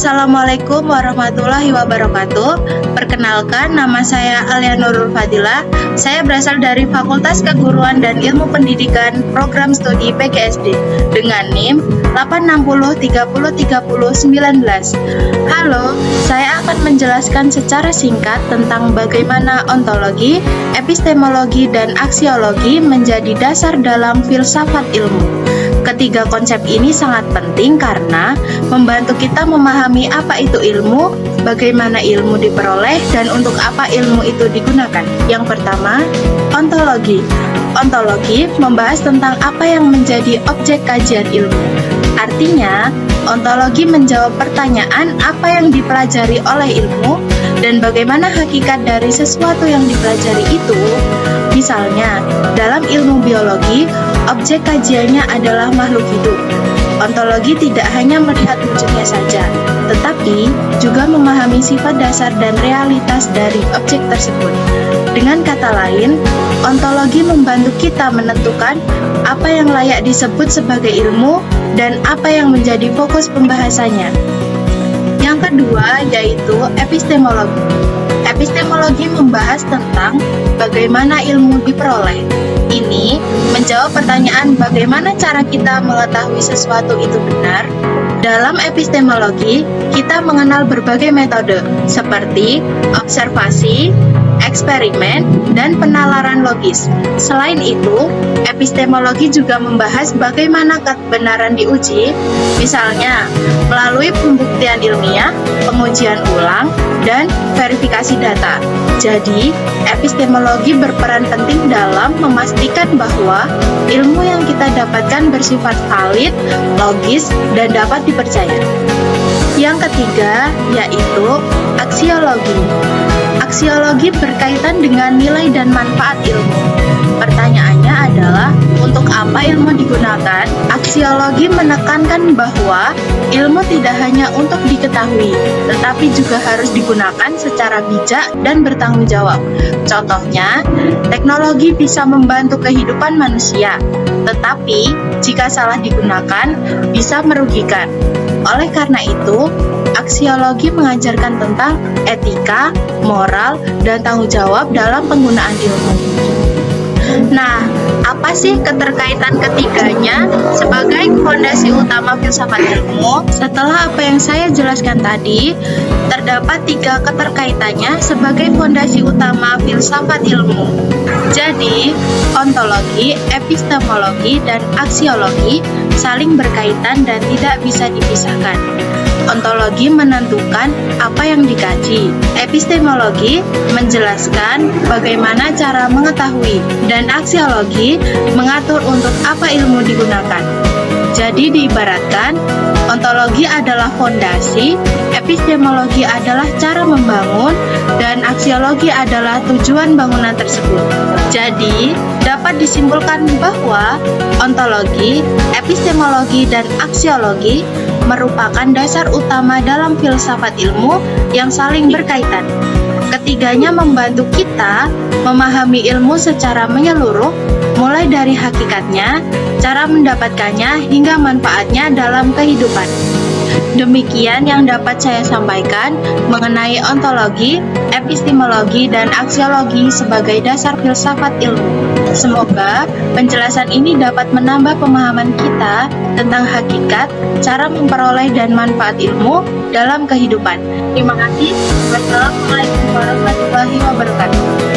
Assalamualaikum warahmatullahi wabarakatuh. Perkenalkan, nama saya Alia Nurul Fadilah. Saya berasal dari Fakultas Keguruan dan Ilmu Pendidikan Program Studi PGSD dengan NIM 860303019. Halo, saya akan menjelaskan secara singkat tentang bagaimana ontologi, epistemologi, dan aksiologi menjadi dasar dalam filsafat ilmu. Ketiga konsep ini sangat penting karena membantu kita memahami apa itu ilmu, bagaimana ilmu diperoleh, dan untuk apa ilmu itu digunakan. Yang pertama, ontologi. Ontologi membahas tentang apa yang menjadi objek kajian ilmu. Artinya, ontologi menjawab pertanyaan apa yang dipelajari oleh ilmu dan bagaimana hakikat dari sesuatu yang dipelajari itu. Misalnya, dalam ilmu biologi, objek kajiannya adalah makhluk hidup. Ontologi tidak hanya melihat wujudnya saja, tetapi juga memahami sifat dasar dan realitas dari objek tersebut. Dengan kata lain, ontologi membantu kita menentukan apa yang layak disebut sebagai ilmu dan apa yang menjadi fokus pembahasannya. Yang kedua yaitu epistemologi. Epistemologi membahas tentang bagaimana ilmu diperoleh. Ini menjawab pertanyaan bagaimana cara kita mengetahui sesuatu itu benar. Dalam epistemologi, kita mengenal berbagai metode seperti observasi, eksperimen, dan penalaran logis. Selain itu, epistemologi juga membahas bagaimana kebenaran diuji, misalnya melalui pembuktian ilmiah, pengujian ulang, dan verifikasi data. Jadi, epistemologi berperan penting dalam memastikan bahwa ilmu yang kita dapatkan bersifat valid, logis, dan dapat dipercaya. Yang ketiga yaitu aksiologi. Aksiologi berkaitan dengan nilai dan manfaat ilmu. Pertanyaannya adalah, untuk apa ilmu digunakan? Aksiologi menekankan bahwa ilmu tidak hanya untuk diketahui, tetapi juga harus digunakan secara bijak dan bertanggung jawab. Contohnya, teknologi bisa membantu kehidupan manusia, tetapi jika salah digunakan, bisa merugikan. Oleh karena itu, aksiologi mengajarkan tentang etika, moral, dan tanggung jawab dalam penggunaan ilmu. Nah, apa sih keterkaitan ketiganya sebagai fondasi utama filsafat ilmu? Setelah apa yang saya jelaskan tadi, terdapat 3 keterkaitannya sebagai fondasi utama filsafat ilmu. Jadi, ontologi, epistemologi, dan aksiologi saling berkaitan dan tidak bisa dipisahkan. Ontologi menentukan apa yang dikaji. Epistemologi menjelaskan bagaimana cara mengetahui, dan aksiologi mengatur untuk apa ilmu digunakan. Jadi diibaratkan, ontologi adalah fondasi, epistemologi adalah cara membangun, dan aksiologi adalah tujuan bangunan tersebut. Jadi, dapat disimpulkan bahwa ontologi, epistemologi, dan aksiologi merupakan dasar utama dalam filsafat ilmu yang saling berkaitan. Ketiganya membantu kita memahami ilmu secara menyeluruh, mulai dari hakikatnya, cara mendapatkannya, hingga manfaatnya dalam kehidupan. Demikian yang dapat saya sampaikan mengenai ontologi, epistemologi, dan aksiologi sebagai dasar filsafat ilmu. Semoga penjelasan ini dapat menambah pemahaman kita tentang hakikat, cara memperoleh dan manfaat ilmu dalam kehidupan. Terima kasih. Wassalamualaikum warahmatullahi wabarakatuh.